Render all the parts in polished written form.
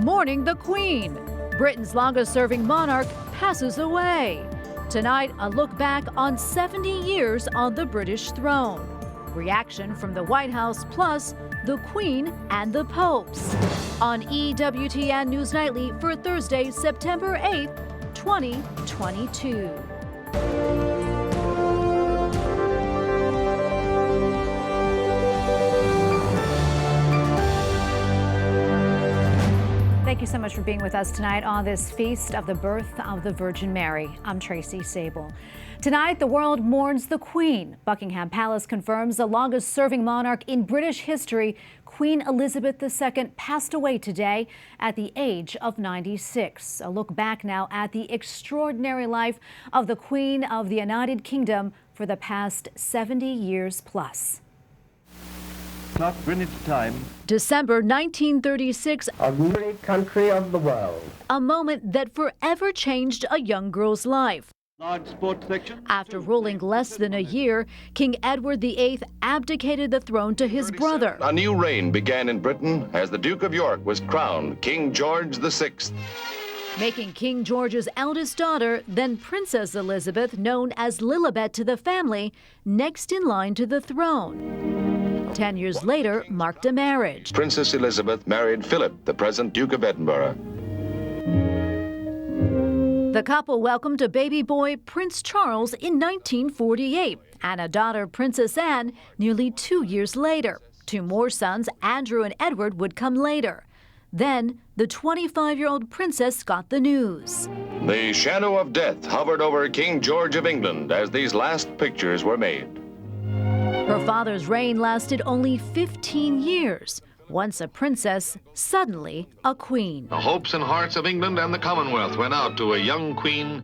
mourning the Queen. Britain's longest-serving monarch passes away. Tonight, a look back on 70 years on the British throne. Reaction from the White House, plus the Queen and the Popes. On EWTN News Nightly for Thursday, September 8th, 2022. Thank you so much for being with us tonight on this feast of the birth of the Virgin Mary. I'm Tracy Sable. Tonight, the world mourns the Queen. Buckingham Palace confirms the longest-serving monarch in British history, Queen Elizabeth II, passed away today at the age of 96. A look back now at the extraordinary life of the Queen of the United Kingdom for the past 70 years plus. Clock Greenwich time. December 1936. A great country of the world. A moment that forever changed a young girl's life. Large sports section. After ruling less than a year, King Edward VIII abdicated the throne to his brother. A new reign began in Britain as the Duke of York was crowned King George VI. Making King George's eldest daughter, then Princess Elizabeth, known as Lilibet to the family, next in line to the throne. 10 years later marked a marriage. Princess Elizabeth married Philip, the present Duke of Edinburgh. The couple welcomed a baby boy, Prince Charles, in 1948, and a daughter, Princess Anne, nearly 2 years later. Two more sons, Andrew and Edward, would come later. Then, the 25-year-old princess got the news. The shadow of death hovered over King George of England as these last pictures were made. Her father's reign lasted only 15 years. Once a princess, suddenly a queen. The hopes and hearts of England and the Commonwealth went out to a young queen.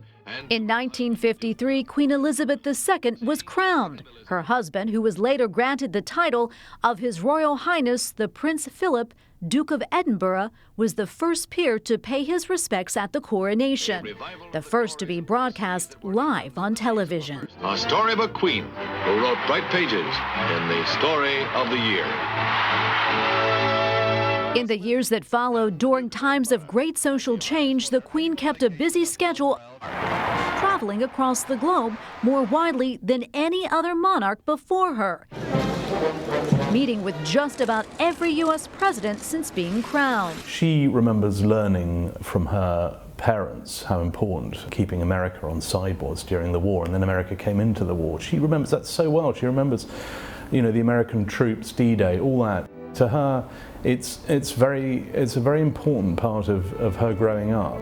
In 1953, Queen Elizabeth II was crowned. Her husband, who was later granted the title of His Royal Highness the Prince Philip, Duke of Edinburgh, was the first peer to pay his respects at the coronation, the first to be broadcast live on television. A story of a queen who wrote bright pages in the story of the year. In the years that followed, during times of great social change, the Queen kept a busy schedule, traveling across the globe more widely than any other monarch before her, meeting with just about every U.S. president since being crowned. She remembers learning from her parents how important keeping America on side was during the war, and then America came into the war. She remembers that so well. She remembers, the American troops, D-Day, all that. To her, it's a very important part of her growing up.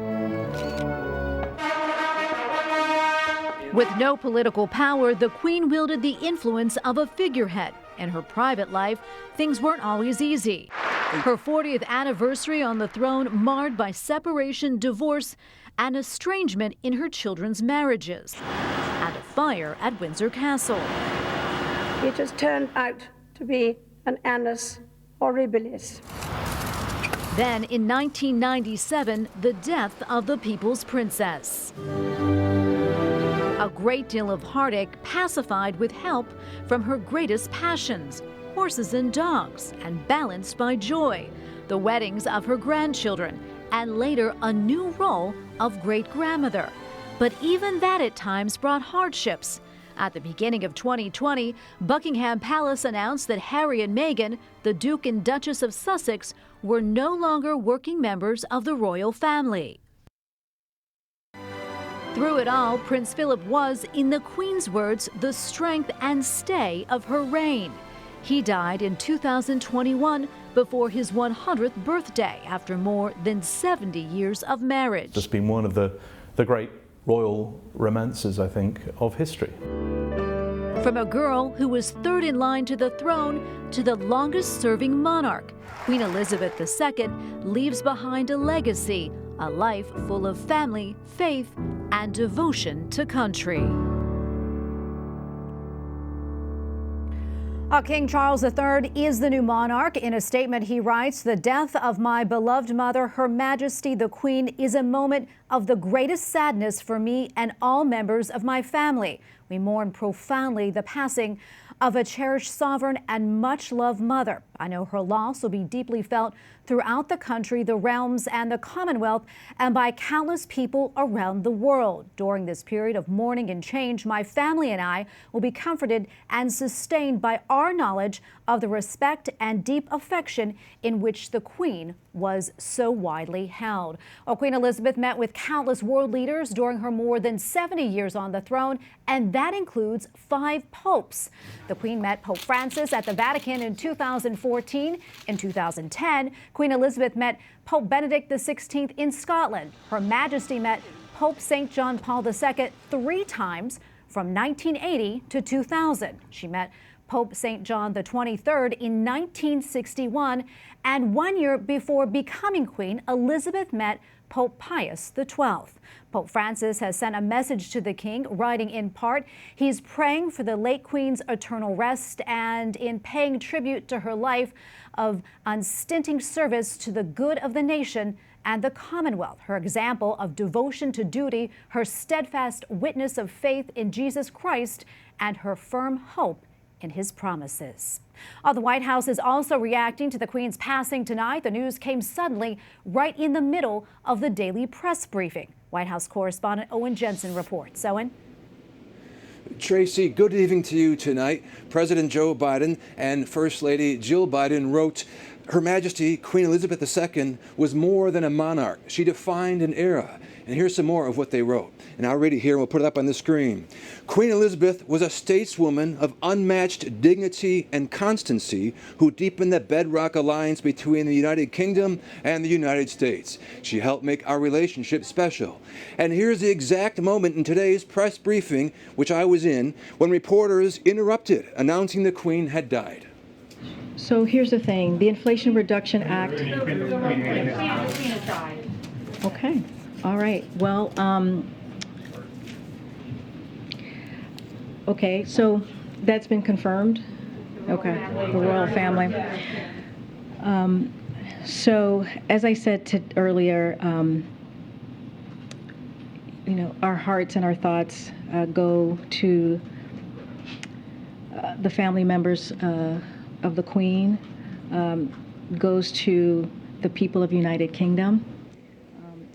With no political power, the Queen wielded the influence of a figurehead. In her private life, things weren't always easy. Her 40th anniversary on the throne marred by separation, divorce, and estrangement in her children's marriages, and a fire at Windsor Castle. It has turned out to be an annus horribilis. Then, in 1997, the death of the People's Princess. A great deal of heartache pacified with help from her greatest passions, horses and dogs, and balanced by joy, the weddings of her grandchildren, and later a new role of great-grandmother. But even that at times brought hardships. At the beginning of 2020, Buckingham Palace announced that Harry and Meghan, the Duke and Duchess of Sussex, were no longer working members of the royal family. Through it all, Prince Philip was, in the Queen's words, the strength and stay of her reign. He died in 2021 before his 100th birthday after more than 70 years of marriage. It's been one of the great royal romances, I think, of history. From a girl who was third in line to the throne to the longest-serving monarch, Queen Elizabeth II leaves behind a legacy, a life full of family, faith, and devotion to country. King Charles III is the new monarch. In a statement, he writes, "The death of my beloved mother, Her Majesty the Queen, is a moment of the greatest sadness for me and all members of my family. We mourn profoundly the passing of a cherished sovereign and much-loved mother. I know her loss will be deeply felt throughout the country, the realms, and the Commonwealth, and by countless people around the world. During this period of mourning and change, my family and I will be comforted and sustained by our knowledge of the respect and deep affection in which the Queen was so widely held. Well, Queen Elizabeth met with countless world leaders during her more than 70 years on the throne, and that includes 5 popes. The Queen met Pope Francis at the Vatican in 2014. In 2010, Queen Elizabeth met Pope Benedict XVI in Scotland. Her Majesty met Pope St. John Paul II 3 times from 1980 to 2000. She met Pope St. John XXIII in 1961, and 1 year before becoming Queen, Elizabeth met Pope Pius XII. Pope Francis has sent a message to the King, writing in part, he's praying for the late Queen's eternal rest and in paying tribute to her life of unstinting service to the good of the nation and the Commonwealth, her example of devotion to duty, her steadfast witness of faith in Jesus Christ, and her firm hope in his promises. The White House is also reacting to the Queen's passing tonight. The news came suddenly right in the middle of the daily press briefing. White House correspondent Owen Jensen reports. Owen? Tracy, good evening to you tonight. President Joe Biden and First Lady Jill Biden wrote, Her Majesty Queen Elizabeth II was more than a monarch. She defined an era. And here's some more of what they wrote. And I'll read it here and we'll put it up on the screen. Queen Elizabeth was a stateswoman of unmatched dignity and constancy who deepened the bedrock alliance between the United Kingdom and the United States. She helped make our relationship special. And here's the exact moment in today's press briefing, which I was in, when reporters interrupted, announcing the Queen had died. So here's the thing, the Inflation Reduction Act. Okay. All right. Well, okay, so that's been confirmed. Okay, the royal family. So as I said earlier, you know, our hearts and our thoughts go to the family members of the Queen, goes to the people of United Kingdom.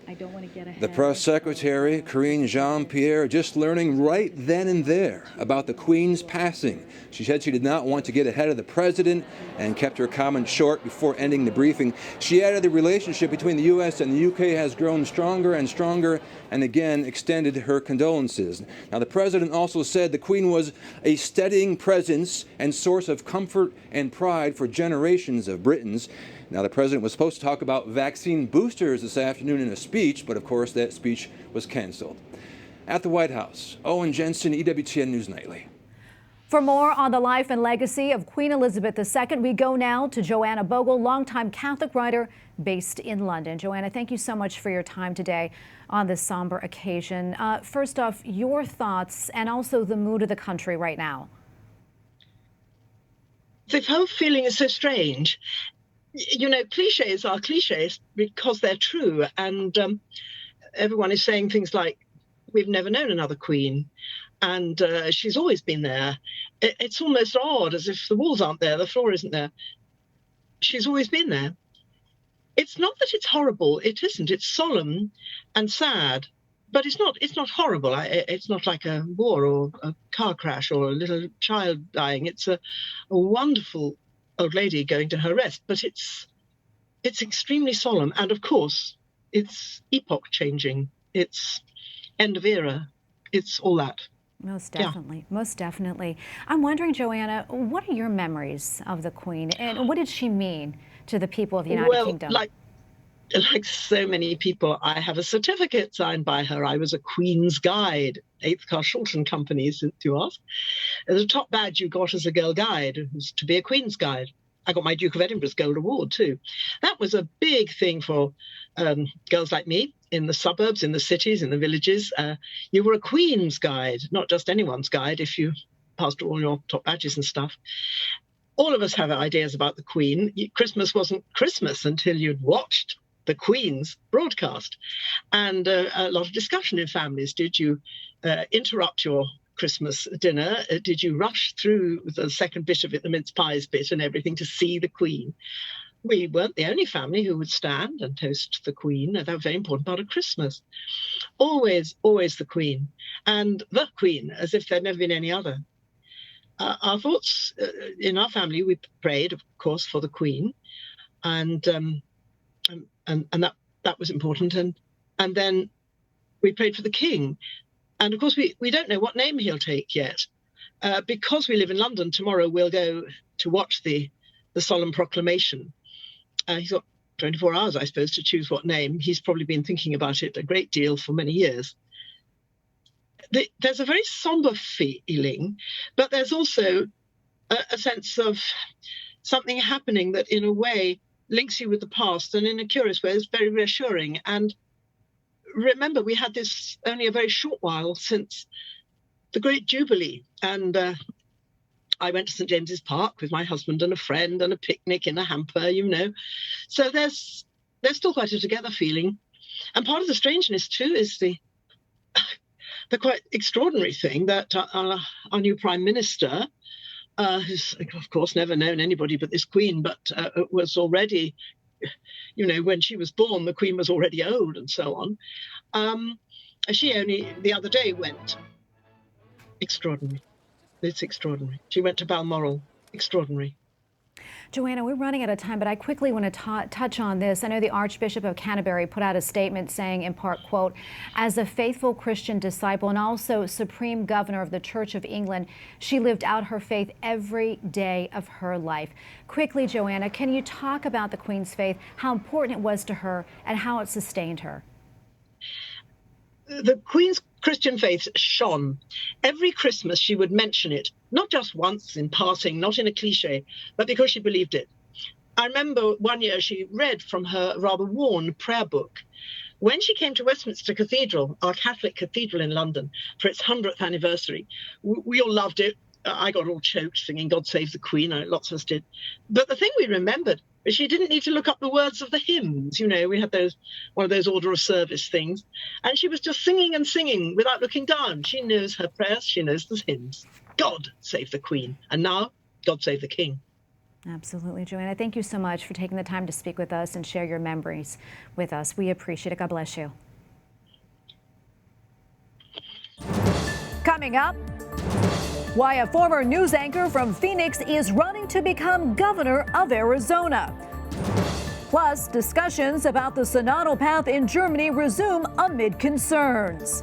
I don't want to get ahead. The press secretary, Karine Jean-Pierre, just learning right then and there about the Queen's passing. She said she did not want to get ahead of the president and kept her comments short before ending the briefing. She added the relationship between the U.S. and the U.K. has grown stronger and stronger, and again extended her condolences. Now, the president also said the Queen was a steadying presence and source of comfort and pride for generations of Britons. Now, the president was supposed to talk about vaccine boosters this afternoon in a speech, but of course that speech was canceled. At the White House, Owen Jensen, EWTN News Nightly. For more on the life and legacy of Queen Elizabeth II, we go now to Joanna Bogle, longtime Catholic writer based in London. Joanna, thank you so much for your time today on this somber occasion. First off, your thoughts and also the mood of the country right now. The whole feeling is so strange. You know, cliches are cliches because they're true. And everyone is saying things like, we've never known another queen. And she's always been there. It's almost odd, as if the walls aren't there, the floor isn't there. She's always been there. It's not that it's horrible. It isn't. It's solemn and sad. But it's not horrible. It's not like a war or a car crash or a little child dying. It's a wonderful old lady going to her rest, but it's extremely solemn, and of course it's epoch changing, it's end of era, it's all that. Most definitely, most definitely. I'm wondering, Joanna, what are your memories of the Queen, and what did she mean to the people of the United Kingdom? Like so many people, I have a certificate signed by her. I was a Queen's Guide, 8th Class Shulton Company, to ask. The top badge you got as a girl guide was to be a Queen's Guide. I got my Duke of Edinburgh's Gold Award too. That was a big thing for girls like me in the suburbs, in the cities, in the villages. You were a Queen's Guide, not just anyone's guide, if you passed all your top badges and stuff. All of us have ideas about the Queen. Christmas wasn't Christmas until you'd watched the Queen's broadcast, and a lot of discussion in families. Did you interrupt your Christmas dinner, did you rush through the second bit of it, the mince pies bit and everything, to see the Queen? We weren't the only family who would stand and toast the Queen. That was a very important part of Christmas. Always, always the Queen. And the Queen, as if there'd never been any other. Our thoughts in our family, we prayed, of course, for the Queen. And that was important. And then we prayed for the King. And of course, we don't know what name he'll take yet. Because we live in London, tomorrow we'll go to watch the solemn proclamation. He's got 24 hours, I suppose, to choose what name. He's probably been thinking about it a great deal for many years. There's a very somber feeling, but there's also a sense of something happening that, in a way, links you with the past, and in a curious way is very reassuring. And remember, we had this only a very short while since the Great Jubilee, and I went to St. James's Park with my husband and a friend, and a picnic in a hamper, you know. So there's still quite a together feeling. And part of the strangeness, too, is the quite extraordinary thing that our new Prime Minister, who's, of course, never known anybody but this Queen, but was already, you know, when she was born, the Queen was already old and so on. She only the other day went. Extraordinary. It's extraordinary. She went to Balmoral. Extraordinary. Joanna, we're running out of time, but I quickly want to touch on this. I know the Archbishop of Canterbury put out a statement saying, in part, quote, as a faithful Christian disciple and also Supreme Governor of the Church of England, she lived out her faith every day of her life. Quickly, Joanna, can you talk about the Queen's faith, how important it was to her, and how it sustained her? The Queen's Christian faith shone. Every Christmas she would mention it, not just once in passing, not in a cliche, but because she believed it. I remember one year she read from her rather worn prayer book. When she came to Westminster Cathedral, our Catholic cathedral in London, for its 100th anniversary, we all loved it. I got all choked singing God Save the Queen. Lots of us did. But the thing we remembered is she didn't need to look up the words of the hymns. You know, we had one of those order of service things. And she was just singing and singing without looking down. She knows her prayers. She knows the hymns. God Save the Queen. And now, God Save the King. Absolutely, Joanna. Thank you so much for taking the time to speak with us and share your memories with us. We appreciate it. God bless you. Coming up, why a former news anchor from Phoenix is running to become governor of Arizona. Plus, discussions about the synodal path in Germany resume amid concerns.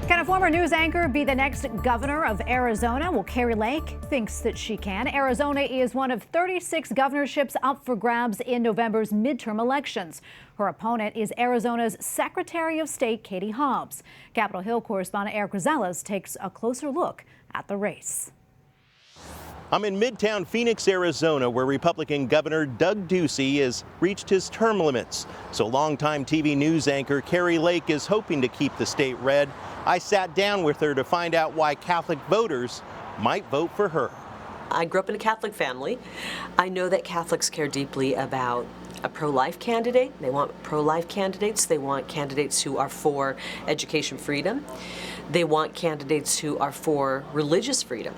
Can a former news anchor be the next governor of Arizona? Well, Kari Lake thinks that she can. Arizona is one of 36 governorships up for grabs in November's midterm elections. Her opponent is Arizona's Secretary of State, Katie Hobbs. Capitol Hill correspondent Eric Rosales takes a closer look at the race. I'm in Midtown Phoenix, Arizona, where Republican Governor Doug Ducey has reached his term limits. So longtime TV news anchor Kari Lake is hoping to keep the state red. I sat down with her to find out why Catholic voters might vote for her. I grew up in a Catholic family. I know that Catholics care deeply about a pro-life candidate. They want pro-life candidates. They want candidates who are for education freedom. They want candidates who are for religious freedom.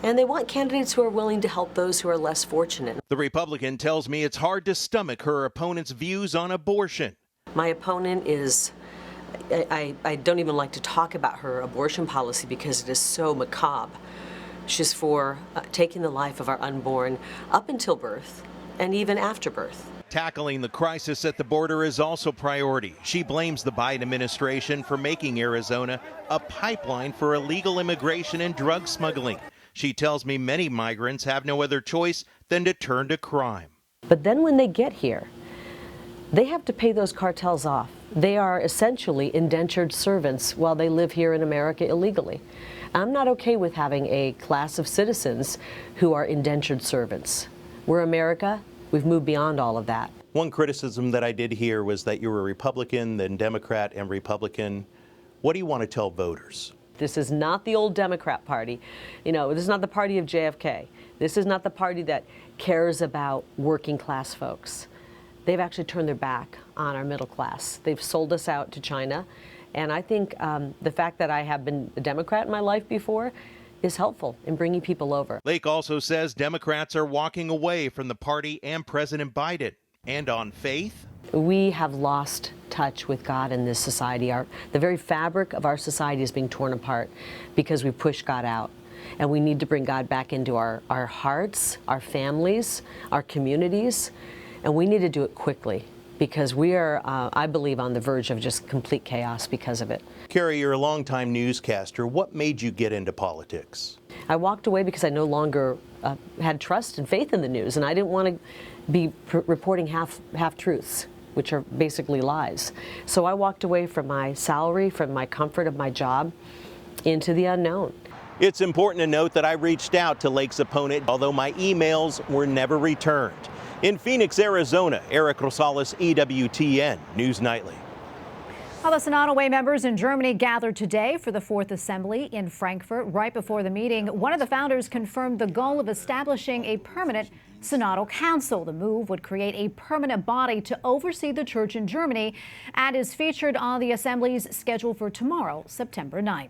And they want candidates who are willing to help those who are less fortunate. The Republican tells me it's hard to stomach her opponent's views on abortion. My opponent is, I don't even like to talk about her abortion policy because it is so macabre. She's for taking the life of our unborn up until birth and even after birth. Tackling the crisis at the border is also priority. She blames the Biden administration for making Arizona a pipeline for illegal immigration and drug smuggling. She tells me many migrants have no other choice than to turn to crime. But then when they get here, they have to pay those cartels off. They are essentially indentured servants while they live here in America illegally. I'm not okay with having a class of citizens who are indentured servants. We're America. We've moved beyond all of that. One criticism that I did hear was that you were Republican, then Democrat and Republican. What do you want to tell voters? This is not the old Democrat Party. You know, this is not the party of JFK. This is not the party that cares about working class folks. they've actually turned their back on our middle class. They've sold us out to China. And I think the fact that I have been a Democrat in my life before is helpful in bringing people over. Lake also says Democrats are walking away from the party and President Biden. And on faith? We have lost touch with God in this society. The very fabric of our society is being torn apart because we push God out. And we need to bring God back into our hearts, our families, our communities. And we need to do it quickly because we are, I believe, on the verge of just complete chaos because of it. Kari, you're a longtime newscaster. What made you get into politics? I walked away because I no longer had trust and faith in the news, and I didn't want to be reporting half-truths, which are basically lies. So I walked away from my salary, from my comfort of my job, into the unknown. It's important to note that I reached out to Lake's opponent, although my emails were never returned. In Phoenix, Arizona, Eric Rosales, EWTN News Nightly. Well, the Synodal Way members in Germany gathered today for the Fourth Assembly in Frankfurt. Right before the meeting, one of the founders confirmed the goal of establishing a permanent Synodal Council. The move would create a permanent body to oversee the church in Germany and is featured on the Assembly's schedule for tomorrow, September 9th.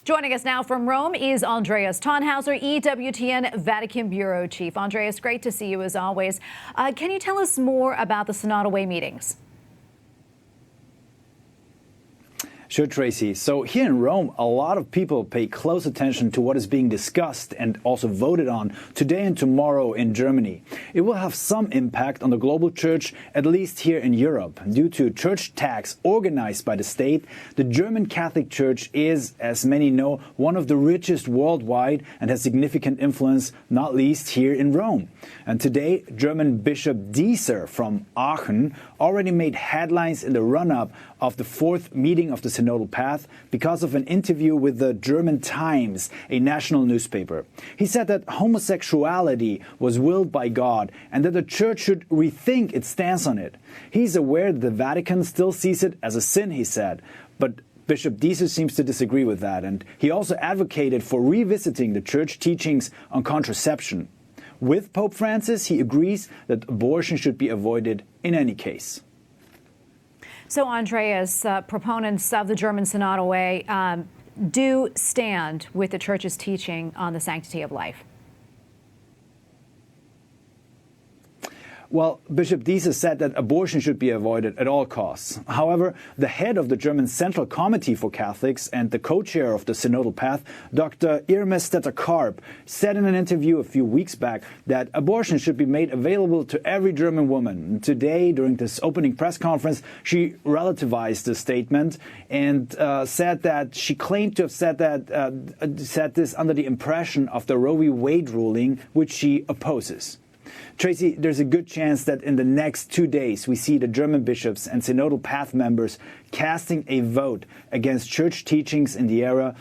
Joining us now from Rome is Andreas Thonhauser, EWTN Vatican Bureau Chief. Andreas, great to see you as always. Can you tell us more about the Synodal Way meetings? Sure, Tracy. So here in Rome, a lot of people pay close attention to what is being discussed and also voted on today and tomorrow in Germany. It will have some impact on the global church, at least here in Europe. Due to church tax organized by the state, the German Catholic Church is, as many know, one of the richest worldwide and has significant influence, not least here in Rome. And today, German Bishop Dieser from Aachen already made headlines in the run-up of the fourth meeting of the Synodal Path because of an interview with the German Times, a national newspaper. He said that homosexuality was willed by God and that the Church should rethink its stance on it. He's aware that the Vatican still sees it as a sin, he said, but Bishop Dieser seems to disagree with that, and he also advocated for revisiting the Church teachings on contraception. With Pope Francis, he agrees that abortion should be avoided in any case. So, Andreas, proponents of the German Synodal Way do stand with the Church's teaching on the sanctity of life. Well, Bishop Dieser said that abortion should be avoided at all costs. However, the head of the German Central Committee for Catholics and the co-chair of the Synodal Path, Dr. Irma Stetter-Karp, said in an interview a few weeks back that abortion should be made available to every German woman. Today, during this opening press conference, she relativized the statement and said that she claimed to have said this under the impression of the Roe v. Wade ruling, which she opposes. Tracy, there's a good chance that in the next 2 days we see the German bishops and Synodal Path members casting a vote against church teachings in the area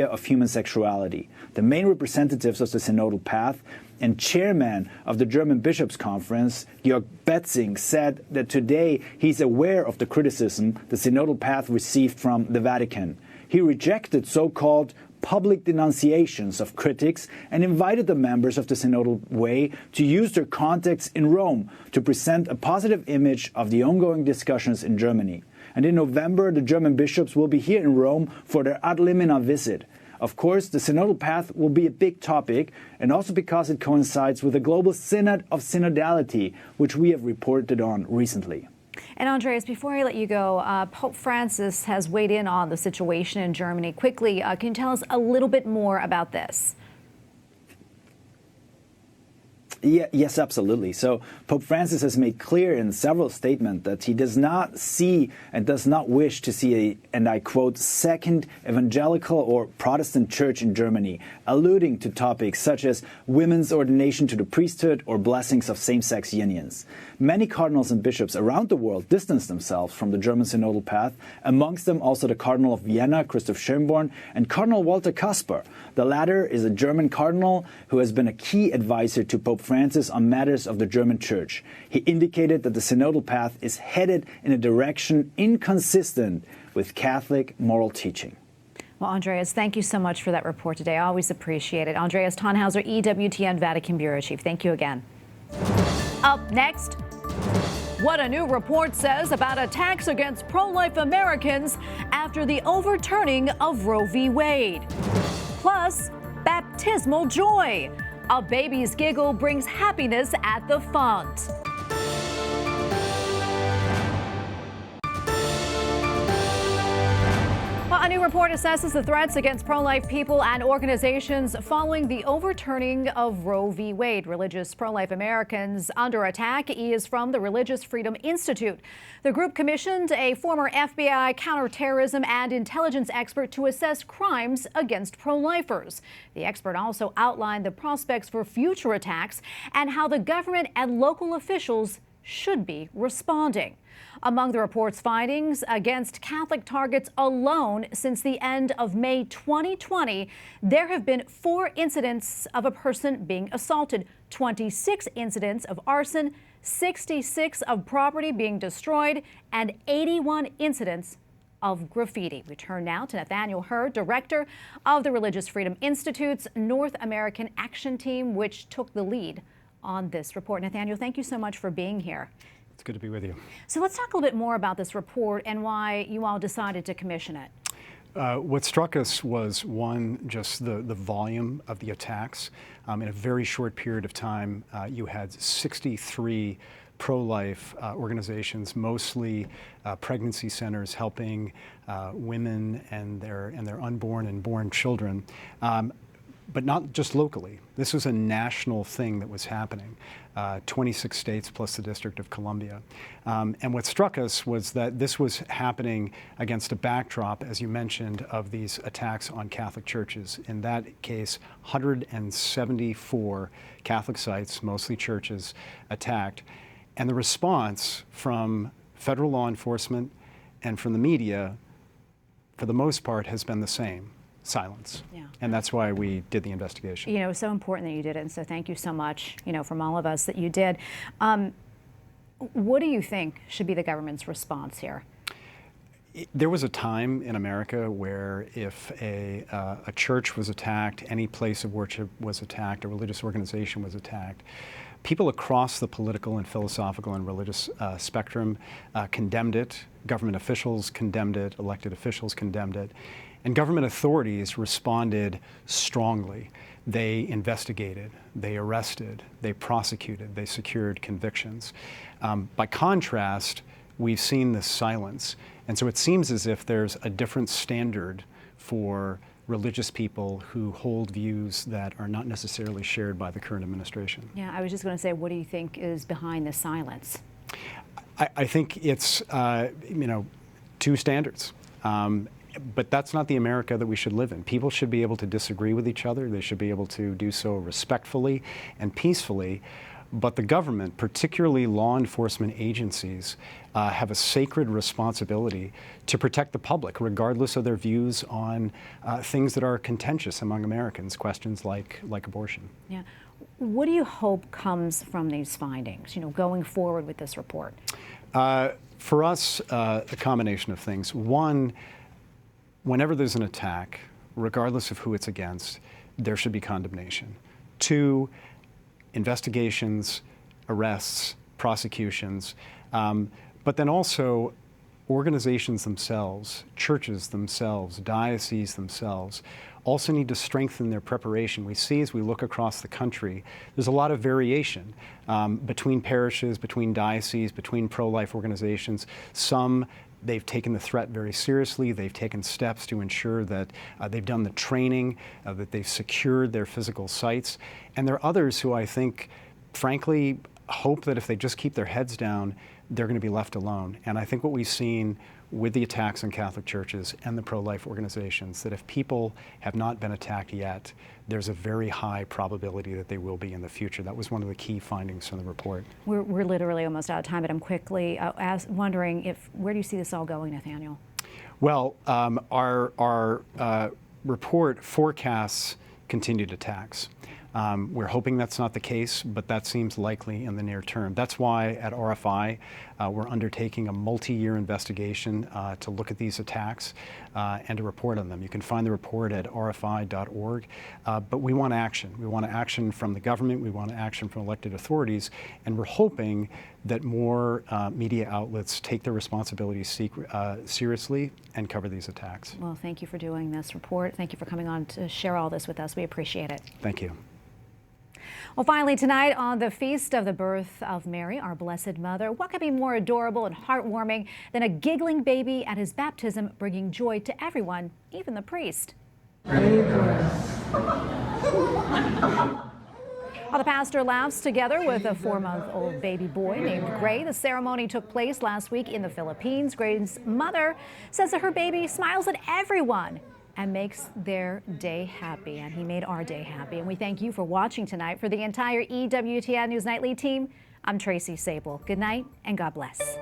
of human sexuality. The main representatives of the Synodal Path and chairman of the German Bishops' Conference, Georg Betzing, said that today he's aware of the criticism the Synodal Path received from the Vatican. He rejected so-called public denunciations of critics and invited the members of the Synodal Way to use their contacts in Rome to present a positive image of the ongoing discussions in Germany. And in November, the German bishops will be here in Rome for their ad limina visit. Of course, the Synodal Path will be a big topic, and also because it coincides with the Global Synod of Synodality, which we have reported on recently. And Andreas, before I let you go, Pope Francis has weighed in on the situation in Germany. Quickly, can you tell us a little bit more about this? Yes, absolutely. So Pope Francis has made clear in several statements that he does not see and does not wish to see a, and I quote, second evangelical or Protestant church in Germany, alluding to topics such as women's ordination to the priesthood or blessings of same-sex unions. Many cardinals and bishops around the world distanced themselves from the German Synodal Path, amongst them also the Cardinal of Vienna, Christoph Schönborn, and Cardinal Walter Kasper. The latter is a German cardinal who has been a key advisor to Pope Francis on matters of the German Church. He indicated that the Synodal Path is headed in a direction inconsistent with Catholic moral teaching. Well, Andreas, thank you so much for that report today. I always appreciate it. Andreas Thonhauser, EWTN Vatican Bureau Chief. Thank you again. Up next, what a new report says about attacks against pro-life Americans after the overturning of Roe v. Wade. Plus, baptismal joy. A baby's giggle brings happiness at the font. Well, a new report assesses the threats against pro-life people and organizations following the overturning of Roe v. Wade. Religious pro-life Americans under attack is from the Religious Freedom Institute. The group commissioned a former FBI counterterrorism and intelligence expert to assess crimes against pro-lifers. The expert also outlined the prospects for future attacks and how the government and local officials should be responding. Among the report's findings, against Catholic targets alone since the end of May 2020, there have been 4 incidents of a person being assaulted, 26 incidents of arson, 66 of property being destroyed, and 81 incidents of graffiti. We turn now to Nathaniel Hurd, director of the Religious Freedom Institute's North American Action Team, which took the lead on this report. Nathaniel, thank you so much for being here. It's good to be with you. So let's talk a little bit more about this report and why you all decided to commission it. What struck us was, one, just the volume of the attacks. In a very short period of time, you had 63 pro-life organizations, mostly pregnancy centers helping women and their unborn and born children. But not just locally. This was a national thing that was happening, 26 states plus the District of Columbia. And what struck us was that this was happening against a backdrop, as you mentioned, of these attacks on Catholic churches. In that case, 174 Catholic sites, mostly churches, attacked. And the response from federal law enforcement and from the media, for the most part, has been the same. Silence. Yeah. And that's why we did the investigation. You know, so important that you did it, and so thank you so much, from all of us that you did. What do you think should be the government's response here? There was a time in America where if a church was attacked, any place of worship was attacked, a religious organization was attacked, people across the political and philosophical and religious spectrum condemned it. Government officials condemned it. Elected officials condemned it. And government authorities responded strongly. They investigated, they arrested, they prosecuted, they secured convictions. By contrast, we've seen this silence. And so it seems as if there's a different standard for religious people who hold views that are not necessarily shared by the current administration. Yeah, I was just going to say, what do you think is behind the silence? I think it's, two standards. But that's not the America that we should live in. People should be able to disagree with each other. They should be able to do so respectfully and peacefully. But the government, particularly law enforcement agencies, have a sacred responsibility to protect the public, regardless of their views on things that are contentious among Americans, questions like abortion. Yeah. What do you hope comes from these findings, going forward with this report? For us, a combination of things. One, whenever there's an attack, regardless of who it's against, there should be condemnation. Two, investigations, arrests, prosecutions, but then also organizations themselves, churches themselves, dioceses themselves, also need to strengthen their preparation. We see as we look across the country, there's a lot of variation between parishes, between dioceses, between pro-life organizations. Some they've taken the threat very seriously. They've taken steps to ensure that they've done the training, that they've secured their physical sites. And there are others who I think, frankly, hope that if they just keep their heads down, they're going to be left alone. And I think what we've seen with the attacks on Catholic churches and the pro-life organizations, that if people have not been attacked yet, there's a very high probability that they will be in the future. That was one of the key findings from the report. We're literally almost out of time, but I'm quickly wondering where do you see this all going, Nathaniel? Well, our report forecasts continued attacks. We're hoping that's not the case, but that seems likely in the near term. That's why at RFI we're undertaking a multi-year investigation to look at these attacks. and to report on them. You can find the report at rfi.org. But we want action. We want action from the government. We want action from elected authorities. And we're hoping that more media outlets take their responsibilities seriously and cover these attacks. Well, thank you for doing this report. Thank you for coming on to share all this with us. We appreciate it. Thank you. Well, finally tonight on the feast of the birth of Mary, our Blessed Mother, what could be more adorable and heartwarming than a giggling baby at his baptism, bringing joy to everyone, even the priest? While the pastor laughs together with a 4-month-old baby boy named Gray. The ceremony took place last week in the Philippines. Gray's mother says that her baby smiles at everyone and makes their day happy. And he made our day happy. And we thank you for watching tonight. For the entire EWTN News Nightly team, I'm Tracy Sable. Good night and God bless.